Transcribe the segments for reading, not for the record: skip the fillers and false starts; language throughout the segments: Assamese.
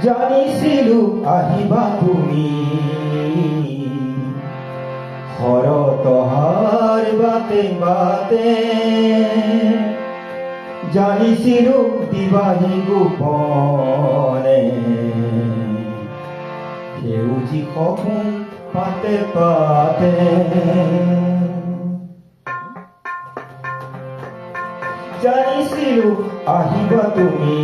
জানিছিলো আহিবা তুমি হৰতহাৰ বাটে বাটে জানিছিলো দিবাহি গোপনে সেউজী সপোন পাতে পাতে জানিছিলো আহিবা তুমি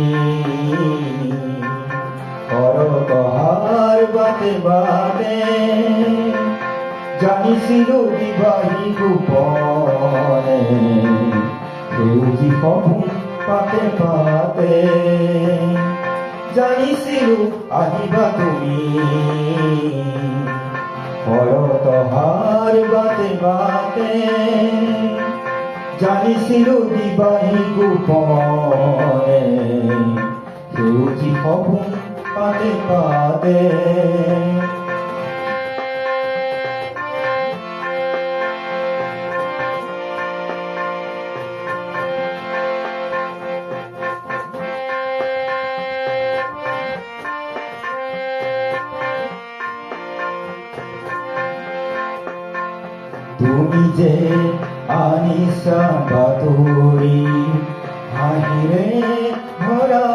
হৰতহাৰ বাটে বাটে জানিছিলো দিবাহি গোপনে সেউজী সপোন পাতে পাতে জানিছিলো আহিবা তুমি হৰতহাৰ বাটে বাটে জানিছিলো দিবাহি গোপনে সেউজী সপোন পাতে পাতে তুমি যে আনিছা বাতৰি হাঁহিৰে ভৰা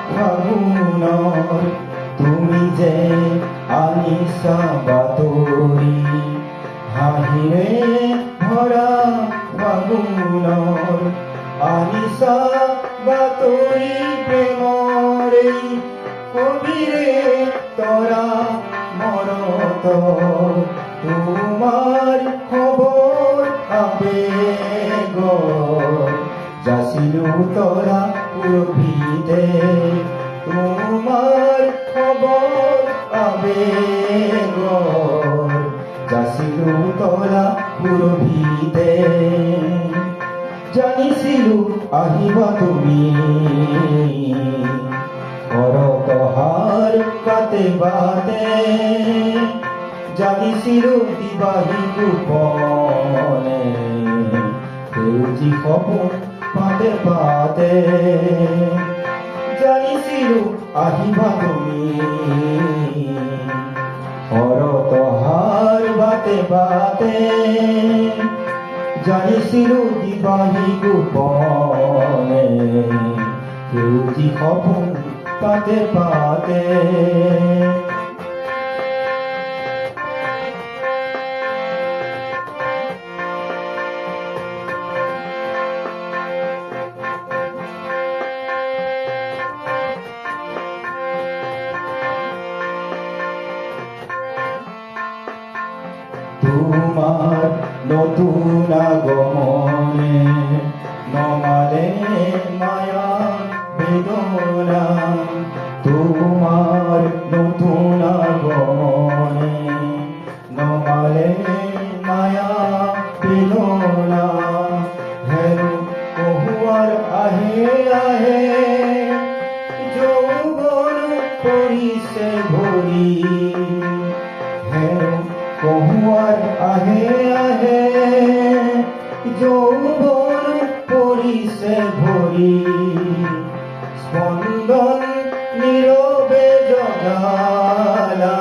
ফাগুনৰ তুমি যে আনিছা বাতৰি হাঁহিৰে ভৰা ফাগুনৰ আনিছা বাতৰি প্ৰেমৰে কবিৰে তৰা মনত তোমাৰ খবৰ আবেগ যাচিলো তৰা পুৰভিতে তোমাৰ খবৰ আবেগ যাচিলো তৰা পুৰভিতে জানিছিলো আহিবা তুমি হৰতহাৰ বাটে বাটে জানিছিলো দিবাহি গোপনে সেউজী সপোন পাতে পাতে জানিছিলো আহিবা তুমি হৰতহাৰ বাটে বাটে জানিছিলো দিবাহি গোপনে সেউজী সপোন পাতে পাতে তোমার নতুন আগমনে নমালে মায়া বেদনা তোমার নতুন আগমনে নমালে মায়া বেদনা হেরু কহুয়ার আহে আহে যৌবন পৰিছে ভৰি হেৰু কহুয়াৰ আহে আহে যৌবন পৰিছে ভৰি স্পন্দন নীৰৱে জগালা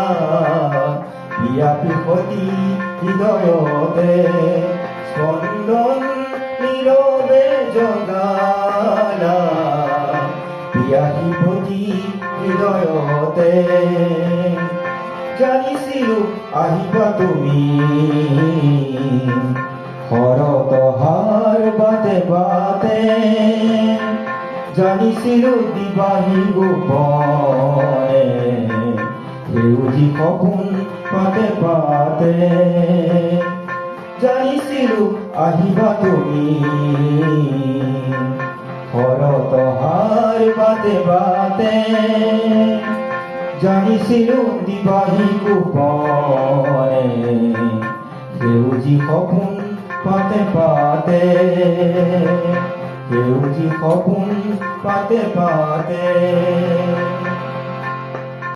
বিয়াপি সতি হৃদয়তে স্পন্দন নীৰৱে জগালা বিয়াপি সতি হৃদয়তে জানিছিলো আহিবা তুমি হৰতহাৰ বাটে বাটে জানিছিলো দিবাহি গোপনে সেউজী সপোন পাতে পাতে জানিছিলো আহিবা তুমি হৰতহাৰ বাটে বাটে জানিছিলো দিবাহি গোপনে সেউজী সপোন পাতে পাতে সেউজী সপোন পাতে পাতে